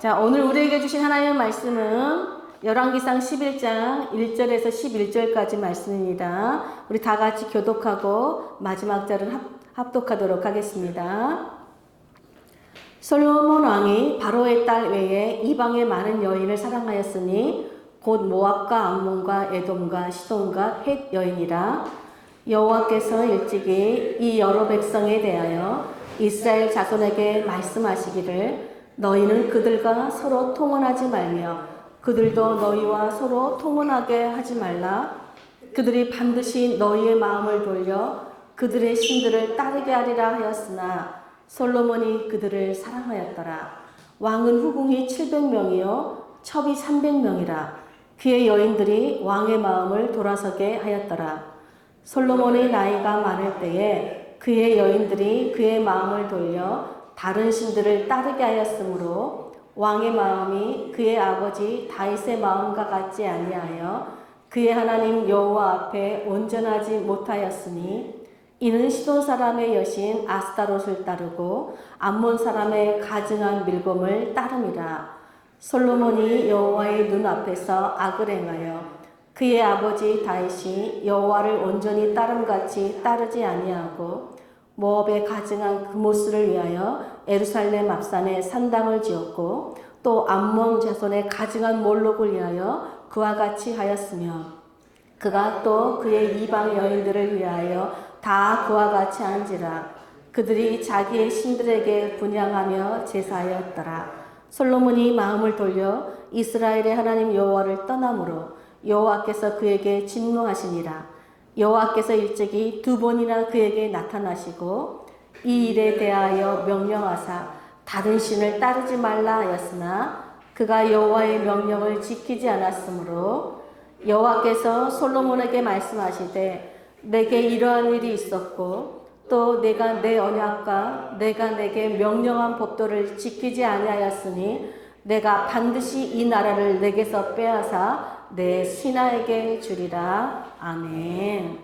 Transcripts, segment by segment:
자, 오늘 우리에게 주신 하나님의 말씀은 열왕기상 11장 1절에서 11절까지 말씀입니다. 우리 다 같이 교독하고 마지막 절은 합독하도록 하겠습니다. 솔로몬 왕이 바로의 딸 외에 이방의 많은 여인을 사랑하였으니 곧 모압과 암몬과 에돔과 시돈과 헷 여인이라. 여호와께서 일찍이 이 여러 백성에 대하여 이스라엘 자손에게 말씀하시기를 너희는 그들과 서로 통혼하지 말며 그들도 너희와 서로 통혼하게 하지 말라. 그들이 반드시 너희의 마음을 돌려 그들의 신들을 따르게 하리라 하였으나 솔로몬이 그들을 사랑하였더라. 왕은 후궁이 700명이요 첩이 300명이라. 그의 여인들이 왕의 마음을 돌아서게 하였더라. 솔로몬의 나이가 많을 때에 그의 여인들이 그의 마음을 돌려 다른 신들을 따르게 하였으므로 왕의 마음이 그의 아버지 다윗의 마음과 같지 아니하여 그의 하나님 여호와 앞에 온전하지 못하였으니 이는 시돈 사람의 여신 아스타롯을 따르고 암몬 사람의 가증한 밀곰을 따름이라. 솔로몬이 여호와의 눈앞에서 악을 행하여 그의 아버지 다윗이 여호와를 온전히 따름같이 따르지 아니하고 모압의 가증한 그모스를 위하여 예루살렘 앞산에 산당을 지었고 또 암몬 자손의 가증한 몰록을 위하여 그와 같이 하였으며 그가 또 그의 이방 여인들을 위하여 다 그와 같이 한지라. 그들이 자기의 신들에게 분향하며 제사하였더라. 솔로몬이 마음을 돌려 이스라엘의 하나님 여호와를 떠나므로 여호와께서 그에게 진노하시니라. 여호와께서 일찍이 2번이나 그에게 나타나시고 이 일에 대하여 명령하사 다른 신을 따르지 말라 하였으나 그가 여호와의 명령을 지키지 않았으므로 여호와께서 솔로몬에게 말씀하시되 내게 이러한 일이 있었고 또 내가 내 언약과 내가 내게 명령한 법도를 지키지 아니하였으니 내가 반드시 이 나라를 내게서 빼앗아 내 신하에게 주리라. 아멘.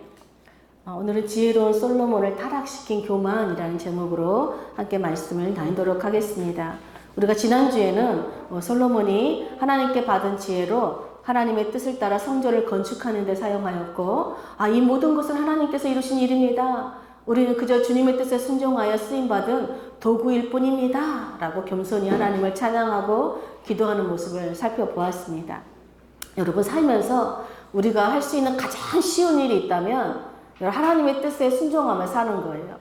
오늘은 지혜로운 솔로몬을 타락시킨 교만이라는 제목으로 함께 말씀을 나누도록 하겠습니다. 우리가 지난주에는 솔로몬이 하나님께 받은 지혜로 하나님의 뜻을 따라 성전을 건축하는 데 사용하였고 이 모든 것은 하나님께서 이루신 일입니다. 우리는 그저 주님의 뜻에 순종하여 쓰임받은 도구일 뿐입니다. 라고 겸손히 하나님을 찬양하고 기도하는 모습을 살펴보았습니다. 여러분, 살면서 우리가 할 수 있는 가장 쉬운 일이 있다면 하나님의 뜻에 순종하며 사는 거예요.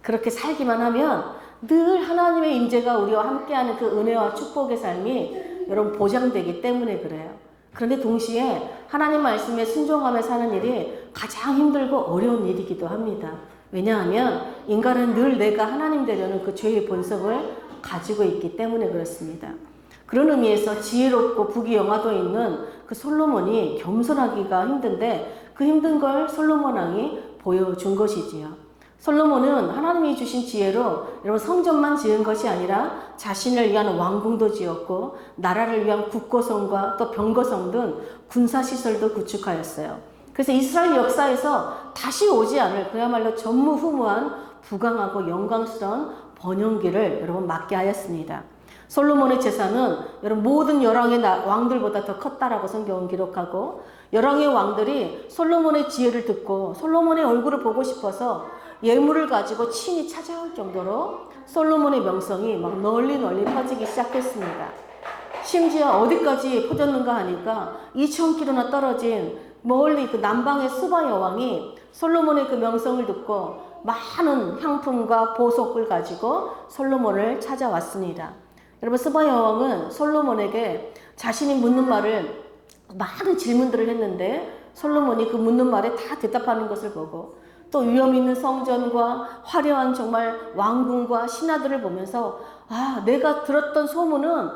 그렇게 살기만 하면 늘 하나님의 임재가 우리와 함께하는 그 은혜와 축복의 삶이 여러분 보장되기 때문에 그래요. 그런데 동시에 하나님 말씀에 순종하며 사는 일이 가장 힘들고 어려운 일이기도 합니다. 왜냐하면 인간은 늘 내가 하나님 되려는 그 죄의 본성을 가지고 있기 때문에 그렇습니다. 그런 의미에서 지혜롭고 부귀영화도 있는 그 솔로몬이 겸손하기가 힘든데 그 힘든 걸 솔로몬 왕이 보여준 것이지요. 솔로몬은 하나님이 주신 지혜로 여러분 성전만 지은 것이 아니라 자신을 위한 왕궁도 지었고 나라를 위한 국고성과 또 병거성 등 군사시설도 구축하였어요. 그래서 이스라엘 역사에서 다시 오지 않을 그야말로 전무후무한 부강하고 영광스러운 번영기를 여러분 맞게 하였습니다. 솔로몬의 재산은 여러분 모든 열왕의 왕들보다 더 컸다라고 성경은 기록하고 열왕의 왕들이 솔로몬의 지혜를 듣고 솔로몬의 얼굴을 보고 싶어서 예물을 가지고 친히 찾아올 정도로 솔로몬의 명성이 막 널리 퍼지기 시작했습니다. 심지어 어디까지 퍼졌는가 하니까 2000km나 떨어진 멀리 그 남방의 수바 여왕이 솔로몬의 그 명성을 듣고 많은 향품과 보석을 가지고 솔로몬을 찾아왔습니다. 여러분, 스바 여왕은 솔로몬에게 자신이 묻는 말을 많은 질문들을 했는데 솔로몬이 그 묻는 말에 다 대답하는 것을 보고 또 위험 있는 성전과 화려한 정말 왕궁과 신하들을 보면서 내가 들었던 소문은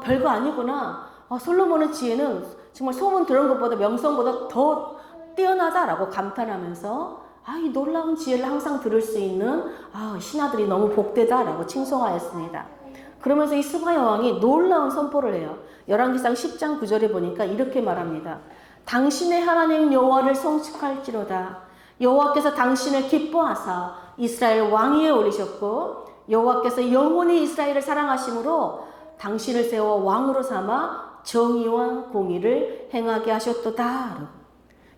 별거 아니구나. 솔로몬의 지혜는 정말 소문 들은 것보다 명성보다 더 뛰어나다라고 감탄하면서 이 놀라운 지혜를 항상 들을 수 있는 신하들이 너무 복되다라고 칭송하였습니다. 그러면서 이 스바 여왕이 놀라운 선포를 해요. 열왕기상 10장 9절에 보니까 이렇게 말합니다. 당신의 하나님 여호와를 송축할지로다. 여호와께서 당신을 기뻐하사 이스라엘 왕위에 올리셨고 여호와께서 영원히 이스라엘을 사랑하심으로 당신을 세워 왕으로 삼아 정의와 공의를 행하게 하셨도다.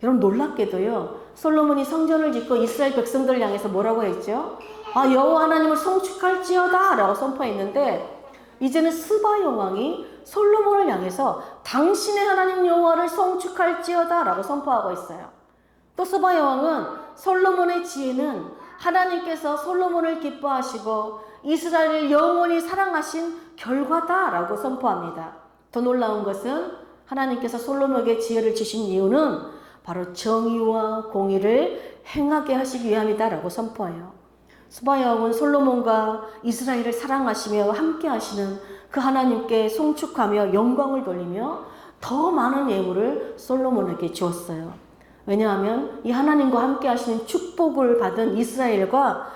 여러분 놀랍게도요. 솔로몬이 성전을 짓고 이스라엘 백성들을 향해서 뭐라고 했죠? 여호와 하나님을 송축할지어다 라고 선포했는데 이제는 스바 여왕이 솔로몬을 향해서 당신의 하나님 여호와를 송축할지어다 라고 선포하고 있어요. 또 스바 여왕은 솔로몬의 지혜는 하나님께서 솔로몬을 기뻐하시고 이스라엘을 영원히 사랑하신 결과다라고 선포합니다. 더 놀라운 것은 하나님께서 솔로몬에게 지혜를 주신 이유는 바로 정의와 공의를 행하게 하시기 위함이다라고 선포해요. 스바 여왕은 솔로몬과 이스라엘을 사랑하시며 함께 하시는 그 하나님께 송축하며 영광을 돌리며 더 많은 예물을 솔로몬에게 주었어요. 왜냐하면 이 하나님과 함께 하시는 축복을 받은 이스라엘과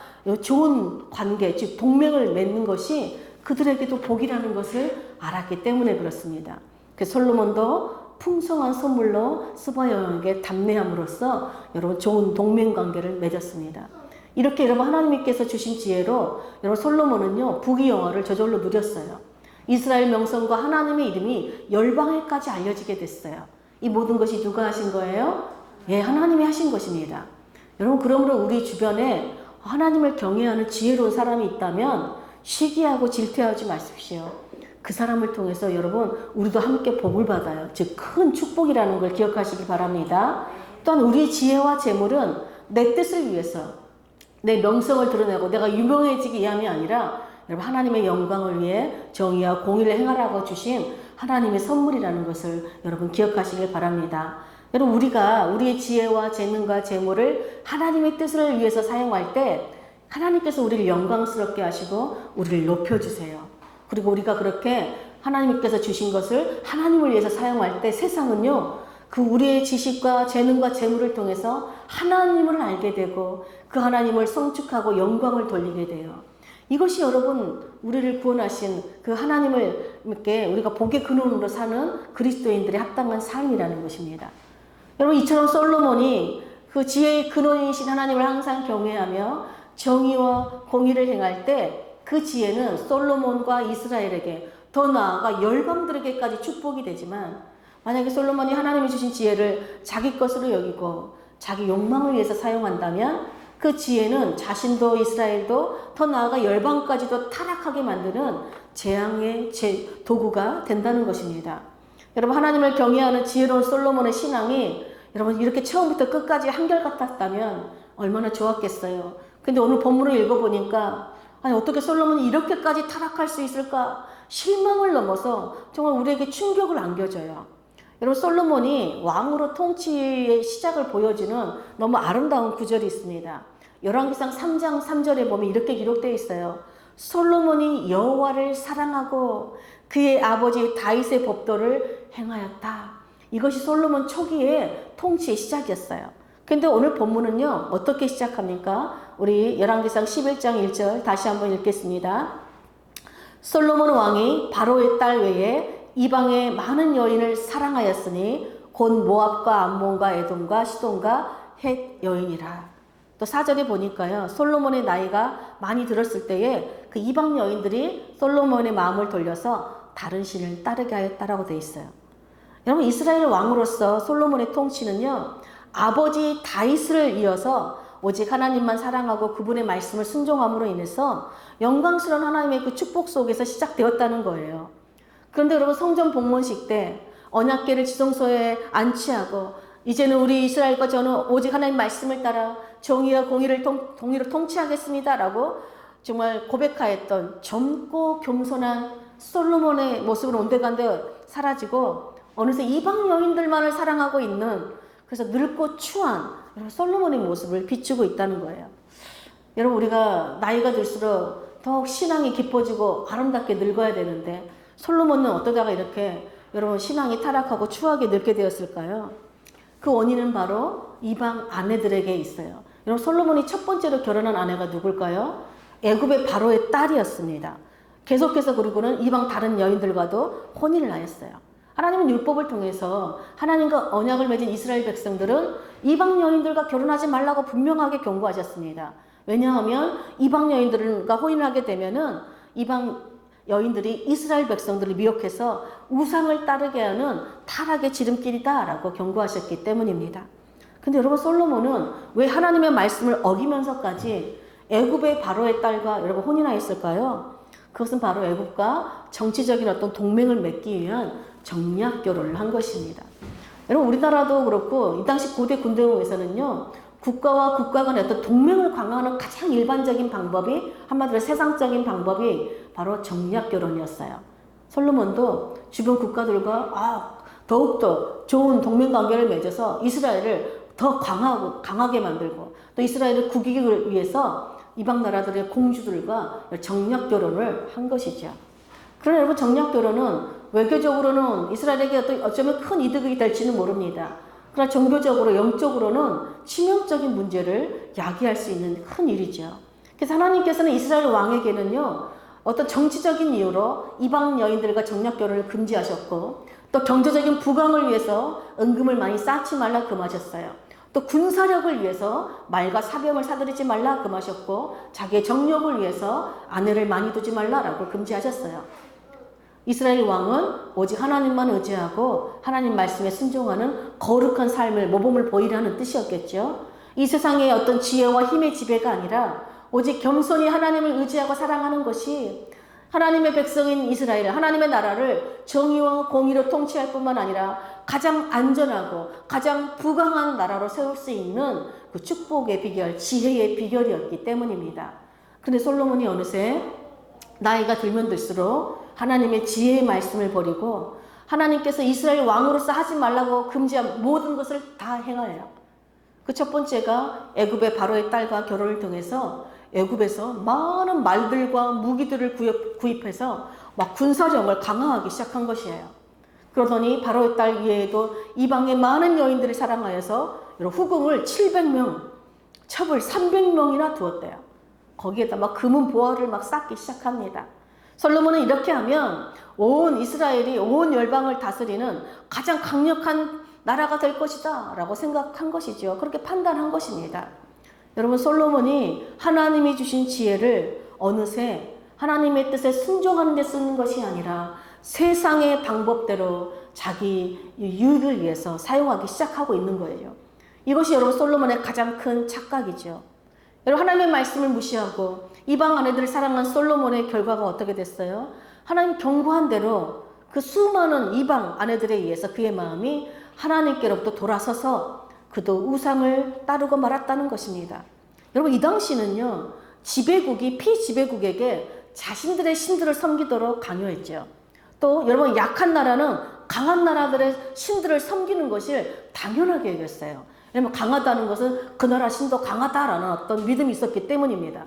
좋은 관계, 즉 동맹을 맺는 것이 그들에게도 복이라는 것을 알았기 때문에 그렇습니다. 그래서 솔로몬도 풍성한 선물로 스바 여왕에게 답례함으로써 여러분 좋은 동맹 관계를 맺었습니다. 이렇게 여러분 하나님께서 주신 지혜로 여러분 솔로몬은요 부귀 영화를 저절로 누렸어요. 이스라엘 명성과 하나님의 이름이 열방에까지 알려지게 됐어요. 이 모든 것이 누가 하신 거예요? 예, 하나님이 하신 것입니다. 여러분 그러므로 우리 주변에 하나님을 경외하는 지혜로운 사람이 있다면 시기하고 질투하지 마십시오. 그 사람을 통해서 여러분 우리도 함께 복을 받아요. 즉 큰 축복이라는 걸 기억하시기 바랍니다. 또한 우리의 지혜와 재물은 내 뜻을 위해서 내 명성을 드러내고 내가 유명해지기 위함이 아니라 여러분 하나님의 영광을 위해 정의와 공의를 행하라고 주신 하나님의 선물이라는 것을 여러분 기억하시길 바랍니다. 여러분 우리가 우리의 지혜와 재능과 재물을 하나님의 뜻을 위해서 사용할 때 하나님께서 우리를 영광스럽게 하시고 우리를 높여주세요. 그리고 우리가 그렇게 하나님께서 주신 것을 하나님을 위해서 사용할 때 세상은요 그 우리의 지식과 재능과 재물을 통해서 하나님을 알게 되고 그 하나님을 송축하고 영광을 돌리게 돼요. 이것이 여러분 우리를 구원하신 그 하나님을 이렇게 우리가 복의 근원으로 사는 그리스도인들의 합당한 삶이라는 것입니다. 여러분 이처럼 솔로몬이 그 지혜의 근원이신 하나님을 항상 경외하며 정의와 공의를 행할 때 그 지혜는 솔로몬과 이스라엘에게 더 나아가 열방들에게까지 축복이 되지만 만약에 솔로몬이 하나님이 주신 지혜를 자기 것으로 여기고 자기 욕망을 위해서 사용한다면 그 지혜는 자신도 이스라엘도 더 나아가 열방까지도 타락하게 만드는 재앙의 도구가 된다는 것입니다. 여러분 하나님을 경외하는 지혜로운 솔로몬의 신앙이 여러분 이렇게 처음부터 끝까지 한결같았다면 얼마나 좋았겠어요. 근데 오늘 본문을 읽어보니까 아니 어떻게 솔로몬이 이렇게까지 타락할 수 있을까? 실망을 넘어서 정말 우리에게 충격을 안겨줘요. 여러분 솔로몬이 왕으로 통치의 시작을 보여주는 너무 아름다운 구절이 있습니다. 열왕기상 3장 3절에 보면 이렇게 기록되어 있어요. 솔로몬이 여호와를 사랑하고 그의 아버지 다윗의 법도를 행하였다. 이것이 솔로몬 초기의 통치의 시작이었어요. 근데 오늘 본문은요 어떻게 시작합니까? 우리 열왕기상 11장 1절 다시 한번 읽겠습니다. 솔로몬 왕이 바로의 딸 외에 이방의 많은 여인을 사랑하였으니 곧 모압과 암몬과 에돔과 시돈과 헷 여인이라. 또 4절에 보니까요 솔로몬의 나이가 많이 들었을 때에 그 이방 여인들이 솔로몬의 마음을 돌려서 다른 신을 따르게 하였다라고 되어 있어요. 여러분 이스라엘 왕으로서 솔로몬의 통치는요 아버지 다윗을 이어서 오직 하나님만 사랑하고 그분의 말씀을 순종함으로 인해서 영광스러운 하나님의 그 축복 속에서 시작되었다는 거예요. 그런데 여러분 성전 봉헌식 때 언약궤를 지성소에 안치하고 이제는 우리 이스라엘과 저는 오직 하나님 말씀을 따라 정의와 공의로 통치하겠습니다 라고 정말 고백하였던 젊고 겸손한 솔로몬의 모습은 온데간데 사라지고 어느새 이방 여인들만을 사랑하고 있는 그래서 늙고 추한 솔로몬의 모습을 비추고 있다는 거예요. 여러분 우리가 나이가 들수록 더욱 신앙이 깊어지고 아름답게 늙어야 되는데 솔로몬은 어떠다가 이렇게 여러분 신앙이 타락하고 추하게 늙게 되었을까요? 그 원인은 바로 이방 아내들에게 있어요. 여러분 솔로몬이 첫 번째로 결혼한 아내가 누굴까요? 애굽의 바로의 딸이었습니다. 계속해서 그리고는 이방 다른 여인들과도 혼인을 하였어요. 하나님은 율법을 통해서 하나님과 언약을 맺은 이스라엘 백성들은 이방 여인들과 결혼하지 말라고 분명하게 경고하셨습니다. 왜냐하면 이방 여인들과 혼인하게 되면은 이방 여인들이 이스라엘 백성들을 미혹해서 우상을 따르게 하는 타락의 지름길이다라고 경고하셨기 때문입니다. 근데 여러분, 솔로몬은 왜 하나님의 말씀을 어기면서까지 애굽의 바로의 딸과 여러분 혼인하였을까요? 그것은 바로 애굽과 정치적인 어떤 동맹을 맺기 위한 정략 결혼을 한 것입니다. 여러분, 우리나라도 그렇고 이 당시 고대 군대에서는요, 국가와 국가 간의 어떤 동맹을 강화하는 가장 일반적인 방법이, 한마디로 세상적인 방법이 바로 정략 결혼이었어요. 솔로몬도 주변 국가들과 더욱더 좋은 동맹 관계를 맺어서 이스라엘을 더 강하게 만들고, 또 이스라엘을 국익을 위해서 이방 나라들의 공주들과 정략 결혼을 한 것이죠. 그러나 여러분, 정략 결혼은 외교적으로는 이스라엘에게 어쩌면 큰 이득이 될지는 모릅니다. 그러나 종교적으로, 영적으로는 치명적인 문제를 야기할 수 있는 큰 일이죠. 그래서 하나님께서는 이스라엘 왕에게는요, 어떤 정치적인 이유로 이방 여인들과 정략 결혼을 금지하셨고, 또 경제적인 부강을 위해서 은금을 많이 쌓지 말라 금하셨어요. 또 군사력을 위해서 말과 사병을 사들이지 말라 금하셨고, 자기의 정력을 위해서 아내를 많이 두지 말라라고 금지하셨어요. 이스라엘 왕은 오직 하나님만 의지하고 하나님 말씀에 순종하는 거룩한 삶을, 모범을 보이라는 뜻이었겠죠. 이 세상의 어떤 지혜와 힘의 지배가 아니라 오직 겸손히 하나님을 의지하고 사랑하는 것이 하나님의 백성인 이스라엘, 하나님의 나라를 정의와 공의로 통치할 뿐만 아니라 가장 안전하고 가장 부강한 나라로 세울 수 있는 그 축복의 비결, 지혜의 비결이었기 때문입니다. 그런데 솔로몬이 어느새 나이가 들면 들수록 하나님의 지혜의 말씀을 버리고 하나님께서 이스라엘 왕으로서 하지 말라고 금지한 모든 것을 다 행하여요. 그 첫 번째가 애굽의 바로의 딸과 결혼을 통해서 애굽에서 많은 말들과 무기들을 구입해서 막 군사력을 강화하기 시작한 것이에요. 그러더니 바로의 딸 이외에도 이방의 많은 여인들을 사랑하여서 후궁을 700명, 첩을 300명이나 두었대요. 거기에다 막 금은 보화를 막 쌓기 시작합니다. 솔로몬은 이렇게 하면 온 이스라엘이 온 열방을 다스리는 가장 강력한 나라가 될 것이다 라고 생각한 것이죠. 그렇게 판단한 것입니다. 여러분, 솔로몬이 하나님이 주신 지혜를 어느새 하나님의 뜻에 순종하는 데 쓰는 것이 아니라 세상의 방법대로 자기 유익을 위해서 사용하기 시작하고 있는 거예요. 이것이 여러분 솔로몬의 가장 큰 착각이죠. 여러분, 하나님의 말씀을 무시하고 이방 아내들을 사랑한 솔로몬의 결과가 어떻게 됐어요? 하나님 경고한 대로 그 수많은 이방 아내들에 의해서 그의 마음이 하나님께로부터 돌아서서 그도 우상을 따르고 말았다는 것입니다. 여러분, 이 당시는요, 지배국이 피지배국에게 자신들의 신들을 섬기도록 강요했죠. 또 여러분, 약한 나라는 강한 나라들의 신들을 섬기는 것을 당연하게 여겼어요. 왜냐하면 강하다는 것은 그 나라 신도 강하다라는 어떤 믿음이 있었기 때문입니다.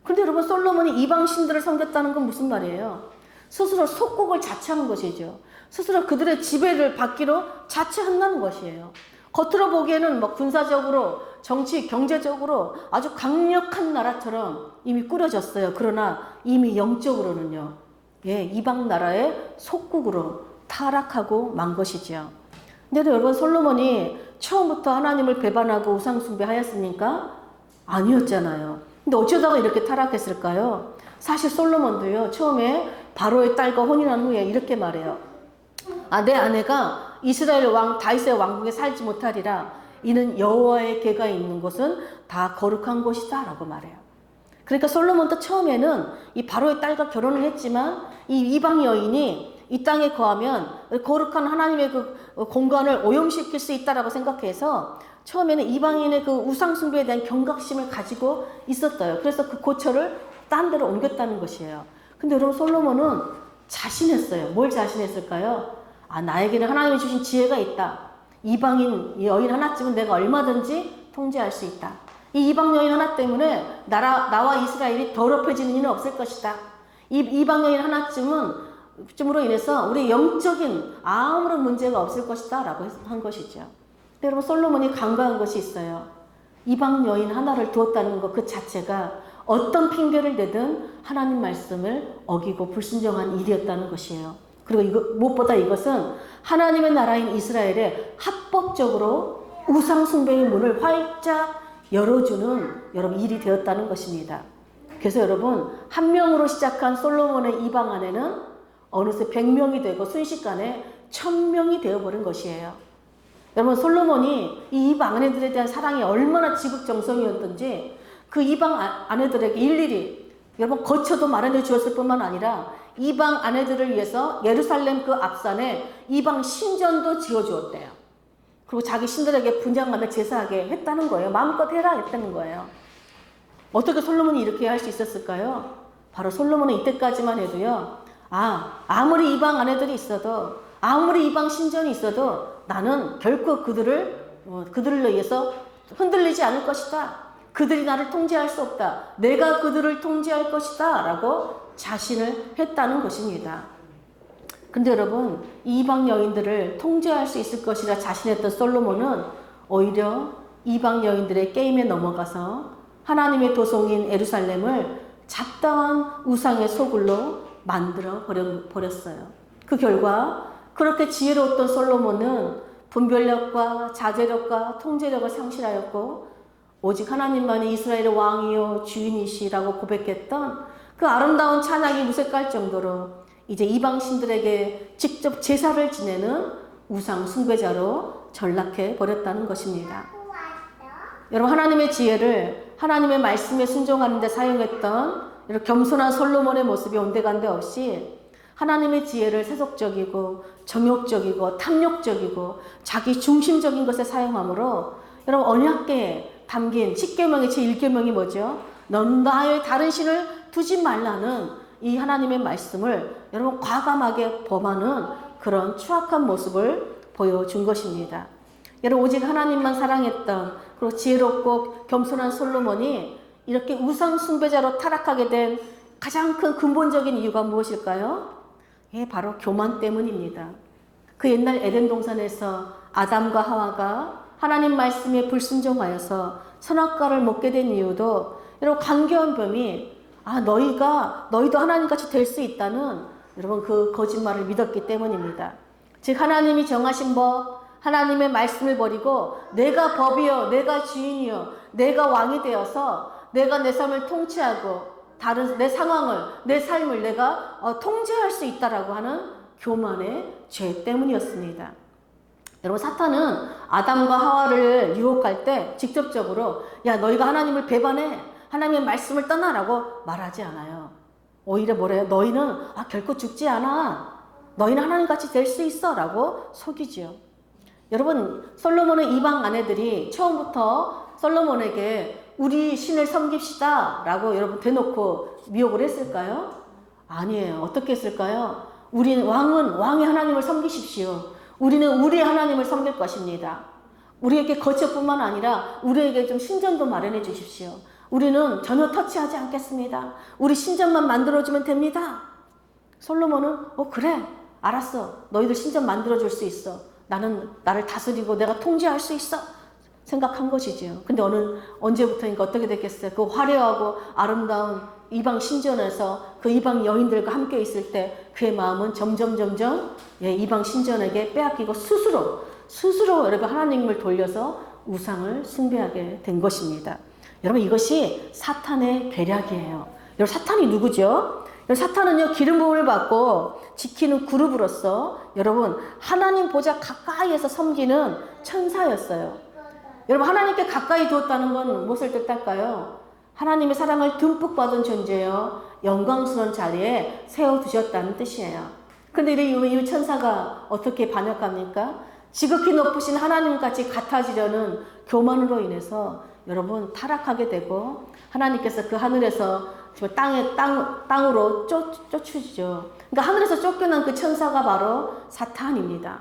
그런데 여러분, 솔로몬이 이방 신들을 섬겼다는 건 무슨 말이에요? 스스로 속국을 자처한 것이죠. 스스로 그들의 지배를 받기로 자처한다는 것이에요. 겉으로 보기에는 뭐 군사적으로, 정치, 경제적으로 아주 강력한 나라처럼 이미 꾸려졌어요. 그러나 이미 영적으로는요, 이방 나라의 속국으로 타락하고 만 것이죠. 근데 여러분, 솔로몬이 처음부터 하나님을 배반하고 우상 숭배하였습니까? 아니었잖아요. 근데 어쩌다가 이렇게 타락했을까요? 사실 솔로몬도요, 처음에 바로의 딸과 혼인한 후에 이렇게 말해요. 내 아내가 이스라엘 왕 다윗의 왕궁에 살지 못하리라. 이는 여호와의 궤가 있는 곳은 다 거룩한 곳이다 라고 말해요. 그러니까 솔로몬도 처음에는 이 바로의 딸과 결혼을 했지만 이 이방 여인이 이 땅에 거하면 거룩한 하나님의 그 공간을 오염시킬 수 있다라고 생각해서 처음에는 이방인의 그 우상 숭배에 대한 경각심을 가지고 있었어요. 그래서 그 고처를 딴 데로 옮겼다는 것이에요. 근데 여러분, 솔로몬은 자신했어요. 뭘 자신했을까요? 나에게는 하나님이 주신 지혜가 있다. 이방인 여인 하나쯤은 내가 얼마든지 통제할 수 있다. 이 이방 여인 하나 때문에 나와 이스라엘이 더럽혀지는 일은 없을 것이다. 이 이방 여인 하나쯤으로 인해서 우리 영적인 아무런 문제가 없을 것이다 라고 한 것이죠. 근데 여러분, 솔로몬이 간과한 것이 있어요. 이방 여인 하나를 두었다는 것 그 자체가 어떤 핑계를 대든 하나님 말씀을 어기고 불순종한 일이었다는 것이에요. 그리고 무엇보다 이것은 하나님의 나라인 이스라엘에 합법적으로 우상 숭배의 문을 활짝 열어주는 여러분 일이 되었다는 것입니다. 그래서 여러분, 한 명으로 시작한 솔로몬의 이방 아내는 어느새 100명이 되고 순식간에 1000명이 되어버린 것이에요. 여러분, 솔로몬이 이 이방 아내들에 대한 사랑이 얼마나 지극정성이었던지 그 이방 아내들에게 일일이 여러분 거처도 마련해 주었을 뿐만 아니라 이방 아내들을 위해서 예루살렘 그 앞산에 이방 신전도 지어 주었대요. 그리고 자기 신들에게 분향하며 제사하게 했다는 거예요. 마음껏 해라 했다는 거예요. 어떻게 솔로몬이 이렇게 할 수 있었을까요? 바로 솔로몬은 이때까지만 해도요. 아무리 이방 아내들이 있어도, 아무리 이방 신전이 있어도 나는 결코 그들을 위해서 흔들리지 않을 것이다. 그들이 나를 통제할 수 없다. 내가 그들을 통제할 것이다. 라고 자신을 했다는 것입니다. 근데 여러분, 이방 여인들을 통제할 수 있을 것이라 자신했던 솔로몬은 오히려 이방 여인들의 게임에 넘어가서 하나님의 도성인 예루살렘을 잡다한 우상의 소굴로 만들어 버렸어요. 그 결과 그렇게 지혜로웠던 솔로몬은 분별력과 자제력과 통제력을 상실하였고 오직 하나님만이 이스라엘의 왕이요 주인이시라고 고백했던 그 아름다운 찬양이 무색할 정도로 이제 이방 신들에게 직접 제사를 지내는 우상 숭배자로 전락해 버렸다는 것입니다. 여러분, 하나님의 지혜를 하나님의 말씀에 순종하는 데 사용했던 이런 겸손한 솔로몬의 모습이 온데간데 없이 하나님의 지혜를 세속적이고 정욕적이고 탐욕적이고 자기 중심적인 것에 사용함으로 여러분 언약궤에 담긴 10계명의 제1계명이 뭐죠? 넌 나의 다른 신을 두지 말라는 이 하나님의 말씀을 여러분 과감하게 범하는 그런 추악한 모습을 보여준 것입니다. 여러분 오직 하나님만 사랑했던 그리고 지혜롭고 겸손한 솔로몬이 이렇게 우상 숭배자로 타락하게 된 가장 큰 근본적인 이유가 무엇일까요? 예, 바로 교만 때문입니다. 그 옛날 에덴 동산에서 아담과 하와가 하나님 말씀에 불순종하여서 선악과를 먹게 된 이유도 여러분 간교한 범이 너희도 하나님같이 될 수 있다는 여러분 그 거짓말을 믿었기 때문입니다. 즉 하나님이 정하신 법, 하나님의 말씀을 버리고 내가 법이요, 내가 주인이요, 내가 왕이 되어서 내가 내 삶을 통치하고 다른 내 상황을, 내 삶을 내가 통제할 수 있다라고 하는 교만의 죄 때문이었습니다. 여러분 사탄은 아담과 하와를 유혹할 때 직접적으로 야 너희가 하나님을 배반해, 하나님의 말씀을 떠나라고 말하지 않아요. 오히려 뭐래요? 너희는 결코 죽지 않아. 너희는 하나님같이 될 수 있어 라고 속이죠. 여러분 솔로몬의 이방 아내들이 처음부터 솔로몬에게 우리 신을 섬깁시다 라고 여러분 대놓고 미혹을 했을까요? 아니에요. 어떻게 했을까요? 왕이 하나님을 섬기십시오. 우리는 우리 하나님을 섬길 것입니다. 우리에게 거처뿐만 아니라 우리에게 좀 신전도 마련해 주십시오. 우리는 전혀 터치하지 않겠습니다. 우리 신전만 만들어주면 됩니다. 솔로몬은 그래 알았어. 너희들 신전 만들어줄 수 있어. 나를 다스리고 내가 통제할 수 있어. 생각한 것이지요. 근데 언제부터인가 어떻게 됐겠어요? 그 화려하고 아름다운 이방 신전에서 그 이방 여인들과 함께 있을 때 그의 마음은 점점 이방 신전에게 빼앗기고 스스로 여러분 하나님을 돌려서 우상을 숭배하게 된 것입니다. 여러분 이것이 사탄의 계략이에요. 여러분 사탄이 누구죠? 여러분 사탄은요 기름 부음을 받고 지키는 그룹으로서 여러분 하나님 보좌 가까이에서 섬기는 천사였어요. 여러분 하나님께 가까이 두었다는 건 무엇을 뜻할까요? 하나님의 사랑을 듬뿍 받은 존재요 영광스러운 자리에 세워두셨다는 뜻이에요. 근데 이 천사가 어떻게 반역합니까? 지극히 높으신 하나님같이 같아지려는 교만으로 인해서 여러분 타락하게 되고 하나님께서 그 하늘에서 땅으로 쫓으시죠. 그러니까 하늘에서 쫓겨난 그 천사가 바로 사탄입니다.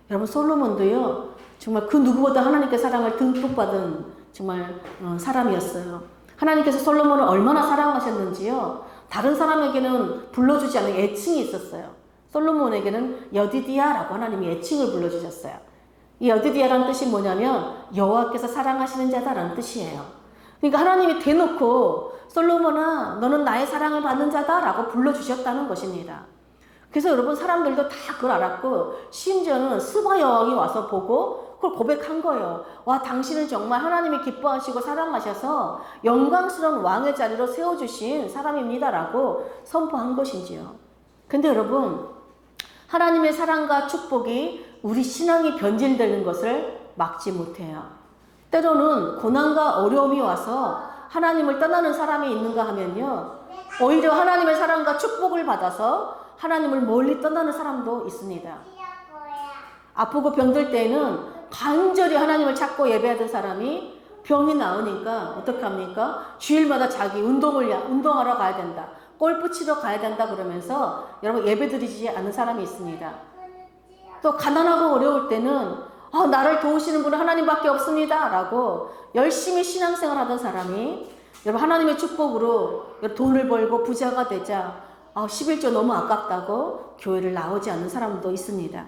여러분 솔로몬도요 정말 그 누구보다 하나님께 사랑을 듬뿍 받은 정말 사람이었어요. 하나님께서 솔로몬을 얼마나 사랑하셨는지요. 다른 사람에게는 불러주지 않은 애칭이 있었어요. 솔로몬에게는 여디디아라고 하나님이 애칭을 불러주셨어요. 이 여디디아라는 뜻이 뭐냐면 여호와께서 사랑하시는 자다라는 뜻이에요. 그러니까 하나님이 대놓고 솔로몬아 너는 나의 사랑을 받는 자다라고 불러주셨다는 것입니다. 그래서 여러분 사람들도 다 그걸 알았고 심지어는 스바 여왕이 와서 보고 그걸 고백한 거예요. 와, 당신은 정말 하나님이 기뻐하시고 사랑하셔서 영광스러운 왕의 자리로 세워주신 사람입니다라고 선포한 것인지요. 근데 여러분, 하나님의 사랑과 축복이 우리 신앙이 변질되는 것을 막지 못해요. 때로는 고난과 어려움이 와서 하나님을 떠나는 사람이 있는가 하면요, 오히려 하나님의 사랑과 축복을 받아서 하나님을 멀리 떠나는 사람도 있습니다. 아프고 병들 때는 간절히 하나님을 찾고 예배하던 사람이 병이 나으니까 어떻게 합니까? 주일마다 자기 운동하러 가야 된다, 골프 치러 가야 된다 그러면서 여러분 예배 드리지 않는 사람이 있습니다. 또 가난하고 어려울 때는 나를 도우시는 분은 하나님밖에 없습니다 라고 열심히 신앙생활 하던 사람이 여러분 하나님의 축복으로 돈을 벌고 부자가 되자 11조 너무 아깝다고 교회를 나오지 않는 사람도 있습니다.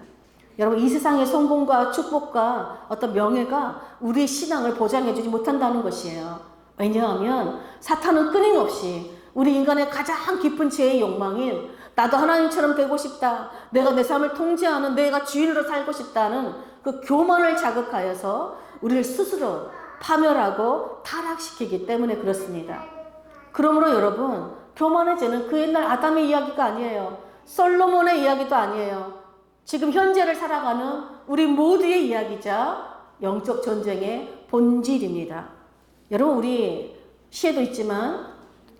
여러분, 이 세상의 성공과 축복과 어떤 명예가 우리의 신앙을 보장해주지 못한다는 것이에요. 왜냐하면 사탄은 끊임없이 우리 인간의 가장 깊은 죄의 욕망인 나도 하나님처럼 되고 싶다, 내가 내 삶을 통제하는, 내가 주인으로 살고 싶다는 그 교만을 자극하여서 우리를 스스로 파멸하고 타락시키기 때문에 그렇습니다. 그러므로 여러분, 교만의 죄는 그 옛날 아담의 이야기가 아니에요. 솔로몬의 이야기도 아니에요. 지금 현재를 살아가는 우리 모두의 이야기자 영적 전쟁의 본질입니다. 여러분, 우리 시에도 있지만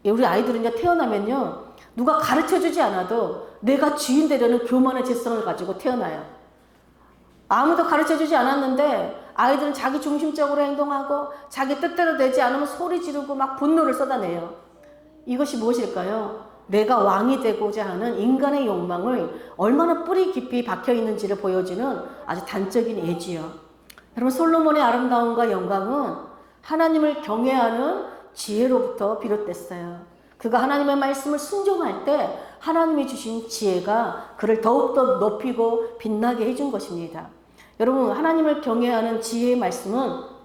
우리 아이들은 이제 태어나면요, 누가 가르쳐주지 않아도 내가 주인 되려는 교만의 죄성을 가지고 태어나요. 아무도 가르쳐주지 않았는데 아이들은 자기 중심적으로 행동하고 자기 뜻대로 되지 않으면 소리 지르고 막 분노를 쏟아내요. 이것이 무엇일까요? 내가 왕이 되고자 하는 인간의 욕망을 얼마나 뿌리 깊이 박혀 있는지를 보여주는 아주 단적인 예지요. 여러분, 솔로몬의 아름다움과 영광은 하나님을 경외하는 지혜로부터 비롯됐어요. 그가 하나님의 말씀을 순종할 때 하나님이 주신 지혜가 그를 더욱더 높이고 빛나게 해준 것입니다. 여러분, 하나님을 경외하는 지혜의 말씀은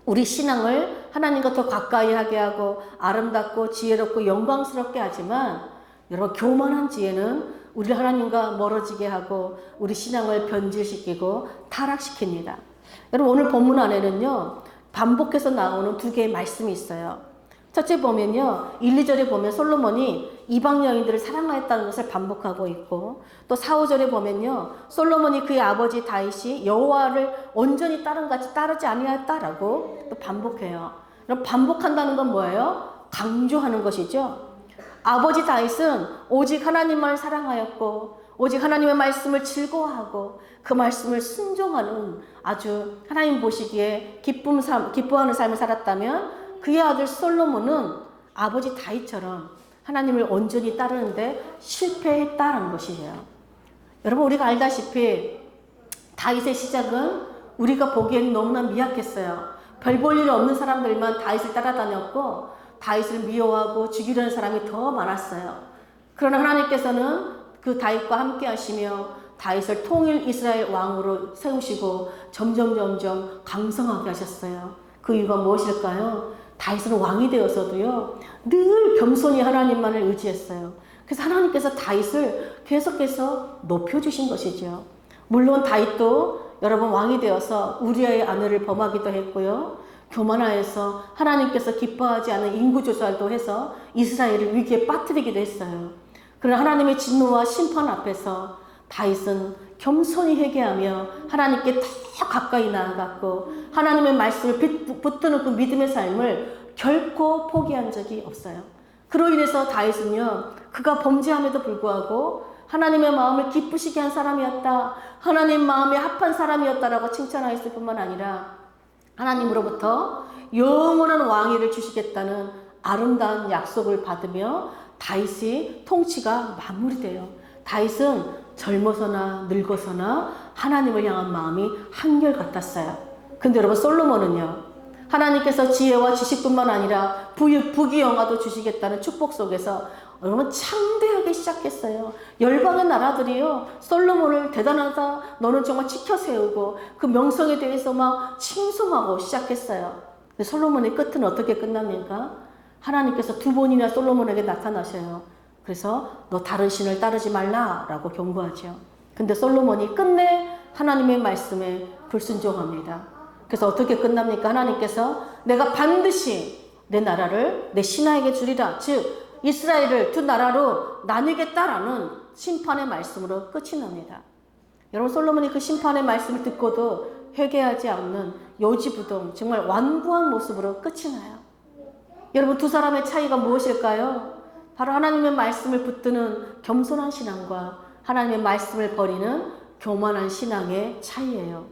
우리 신앙을 하나님과 더 가까이 하게 하고 아름답고 지혜롭고 영광스럽게 하지만, 여러분, 교만한 지혜는 우리 하나님과 멀어지게 하고 우리 신앙을 변질시키고 타락시킵니다. 여러분, 오늘 본문 안에는요, 반복해서 나오는 두 개의 말씀이 있어요. 첫째 보면요, 1, 2절에 보면 솔로몬이 이방 여인들을 사랑하였다는 것을 반복하고 있고, 또 4, 5절에 보면요, 솔로몬이 그의 아버지 다윗이 여호와를 온전히 따름같이 따르지 아니하였다라고 또 반복해요. 그럼 반복한다는 건 뭐예요? 강조하는 것이죠. 아버지 다윗은 오직 하나님만 사랑하였고 오직 하나님의 말씀을 즐거워하고 그 말씀을 순종하는 아주 하나님 보시기에 기뻐하는 삶을 살았다면, 그의 아들 솔로몬은 아버지 다윗처럼 하나님을 온전히 따르는데 실패했다는 것이에요. 여러분, 우리가 알다시피 다윗의 시작은 우리가 보기에는 너무나 미약했어요. 별 볼 일 없는 사람들만 다윗을 따라다녔고 다윗을 미워하고 죽이려는 사람이 더 많았어요. 그러나 하나님께서는 그 다윗과 함께 하시며 다윗을 통일 이스라엘 왕으로 세우시고 점점 강성하게 하셨어요. 그 이유가 무엇일까요? 다윗은 왕이 되어서도요, 늘 겸손히 하나님만을 의지했어요. 그래서 하나님께서 다윗을 계속해서 높여주신 것이죠. 물론 다윗도 여러분 왕이 되어서 우리아의 아내를 범하기도 했고요, 교만하여서 하나님께서 기뻐하지 않은 인구조사도 해서 이스라엘을 위기에 빠뜨리기도 했어요. 그러나 하나님의 진노와 심판 앞에서 다윗은 겸손히 회개하며 하나님께 더 가까이 나아갔고 하나님의 말씀을 붙드는 그 믿음의 삶을 결코 포기한 적이 없어요. 그로 인해서 다윗은요, 그가 범죄함에도 불구하고 하나님의 마음을 기쁘시게 한 사람이었다, 하나님 마음에 합한 사람이었다라고 칭찬하였을 뿐만 아니라 하나님으로부터 영원한 왕위를 주시겠다는 아름다운 약속을 받으며 다윗의 통치가 마무리돼요. 다윗은 젊어서나 늙어서나 하나님을 향한 마음이 한결같았어요. 근데 여러분, 솔로몬은요, 하나님께서 지혜와 지식뿐만 아니라 부귀영화도 주시겠다는 축복 속에서 여러분 창대하게 시작했어요. 열방의 나라들이요, 솔로몬을 대단하다, 너는 정말 지켜 세우고 그 명성에 대해서 막 칭송하고 시작했어요. 근데 솔로몬의 끝은 어떻게 끝납니까? 하나님께서 두 번이나 솔로몬에게 나타나셔요. 그래서 너 다른 신을 따르지 말라라고 경고하죠. 근데 솔로몬이 끝내 하나님의 말씀에 불순종합니다. 그래서 어떻게 끝납니까? 하나님께서 내가 반드시 내 나라를 내 신하에게 주리라. 즉 이스라엘을 두 나라로 나누겠다라는 심판의 말씀으로 끝이 납니다. 여러분 솔로몬이 그 심판의 말씀을 듣고도 회개하지 않는 요지부동 정말 완고한 모습으로 끝이 나요. 여러분 두 사람의 차이가 무엇일까요? 바로 하나님의 말씀을 붙드는 겸손한 신앙과 하나님의 말씀을 버리는 교만한 신앙의 차이예요.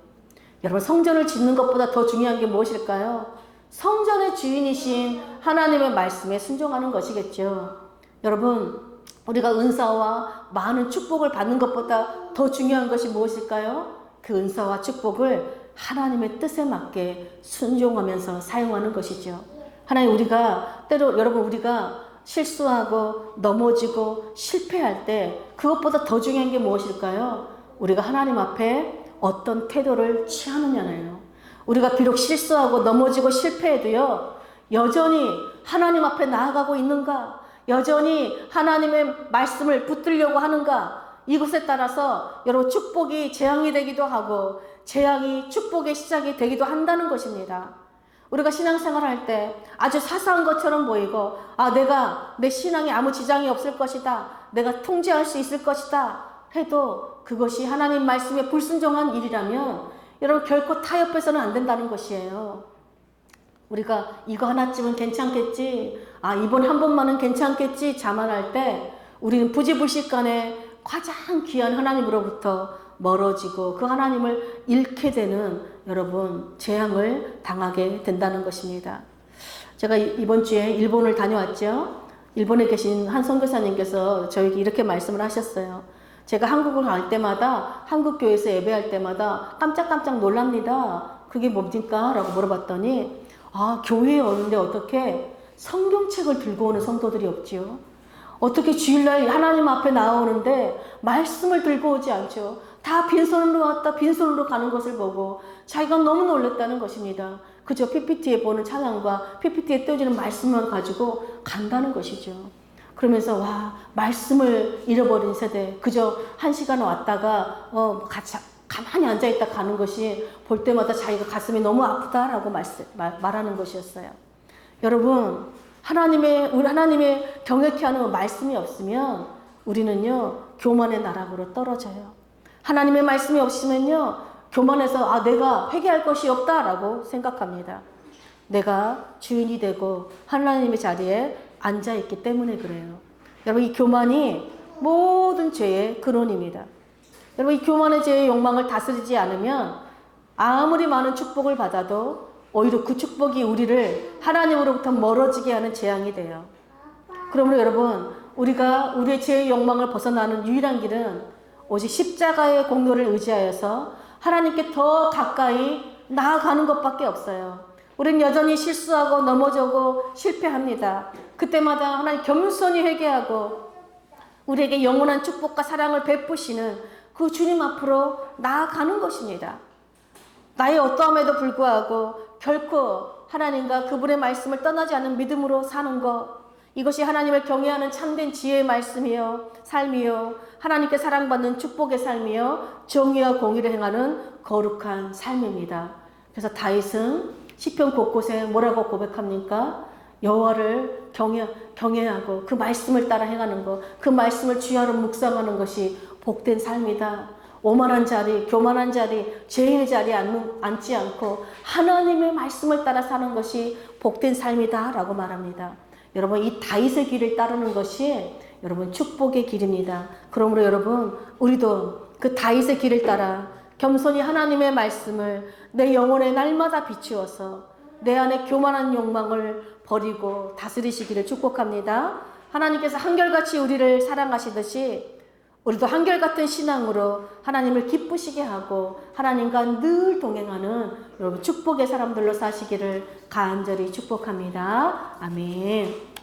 여러분 성전을 짓는 것보다 더 중요한 게 무엇일까요? 성전의 주인이신 하나님의 말씀에 순종하는 것이겠죠. 여러분 우리가 은사와 많은 축복을 받는 것보다 더 중요한 것이 무엇일까요? 그 은사와 축복을 하나님의 뜻에 맞게 순종하면서 사용하는 것이죠. 하나님 우리가 때로 여러분 우리가 실수하고 넘어지고 실패할 때 그것보다 더 중요한 게 무엇일까요? 우리가 하나님 앞에 어떤 태도를 취하느냐예요. 우리가 비록 실수하고 넘어지고 실패해도요, 여전히 하나님 앞에 나아가고 있는가? 여전히 하나님의 말씀을 붙들려고 하는가? 이것에 따라서 여러분 축복이 재앙이 되기도 하고 재앙이 축복의 시작이 되기도 한다는 것입니다. 우리가 신앙생활 할 때 아주 사소한 것처럼 보이고 내가 내 신앙에 아무 지장이 없을 것이다. 내가 통제할 수 있을 것이다. 해도 그것이 하나님 말씀에 불순종한 일이라면 여러분 결코 타협해서는 안 된다는 것이에요. 우리가 이거 하나쯤은 괜찮겠지, 이번 한 번만은 괜찮겠지 자만할 때 우리는 부지불식간에 가장 귀한 하나님으로부터 멀어지고 그 하나님을 잃게 되는 여러분 재앙을 당하게 된다는 것입니다. 제가 이번 주에 일본을 다녀왔죠. 일본에 계신 한 선교사님께서 저에게 이렇게 말씀을 하셨어요. 제가 한국을 갈 때마다 한국 교회에서 예배할 때마다 깜짝깜짝 놀랍니다. 그게 뭡니까? 라고 물어봤더니 교회에 오는데 어떻게 성경책을 들고 오는 성도들이 없지요? 어떻게 주일날 하나님 앞에 나오는데 말씀을 들고 오지 않죠? 다 빈손으로 왔다 빈손으로 가는 것을 보고 자기가 너무 놀랐다는 것입니다. 그저 PPT에 보는 찬양과 PPT에 떼어지는 말씀만 가지고 간다는 것이죠. 그러면서 말씀을 잃어버린 세대, 그저 한 시간 왔다가 가만히 앉아있다 가는 것이 볼 때마다 자기가 가슴이 너무 아프다라고 말하는 것이었어요. 여러분 우리 하나님의 경외케 하는 말씀이 없으면 우리는요 교만의 나락으로 떨어져요. 하나님의 말씀이 없으면요 교만해서 내가 회개할 것이 없다라고 생각합니다. 내가 주인이 되고 하나님의 자리에 앉아있기 때문에 그래요. 여러분 이 교만이 모든 죄의 근원입니다. 여러분 이 교만의 죄의 욕망을 다스리지 않으면 아무리 많은 축복을 받아도 오히려 그 축복이 우리를 하나님으로부터 멀어지게 하는 재앙이 돼요. 그러므로 여러분 우리가 우리의 죄의 욕망을 벗어나는 유일한 길은 오직 십자가의 공로를 의지하여서 하나님께 더 가까이 나아가는 것밖에 없어요. 우리는 여전히 실수하고 넘어지고 실패합니다. 그때마다 하나님 겸손히 회개하고 우리에게 영원한 축복과 사랑을 베푸시는 그 주님 앞으로 나아가는 것입니다. 나의 어떠함에도 불구하고 결코 하나님과 그분의 말씀을 떠나지 않는 믿음으로 사는 것, 이것이 하나님을 경외하는 참된 지혜의 말씀이요 삶이요 하나님께 사랑받는 축복의 삶이요 정의와 공의를 행하는 거룩한 삶입니다. 그래서 다윗은 시편 곳곳에 뭐라고 고백합니까? 여호와를 경외하고 그 말씀을 따라 행하는 것, 그 말씀을 주야로 묵상하는 것이 복된 삶이다. 오만한 자리, 교만한 자리, 죄인의 자리에 앉지 않고 하나님의 말씀을 따라 사는 것이 복된 삶이다 라고 말합니다. 여러분 이 다윗의 길을 따르는 것이 여러분 축복의 길입니다. 그러므로 여러분 우리도 그 다윗의 길을 따라 겸손히 하나님의 말씀을 내 영혼에 날마다 비추어서 내 안에 교만한 욕망을 버리고 다스리시기를 축복합니다. 하나님께서 한결같이 우리를 사랑하시듯이 우리도 한결같은 신앙으로 하나님을 기쁘시게 하고 하나님과 늘 동행하는 여러분 축복의 사람들로 사시기를 간절히 축복합니다. 아멘.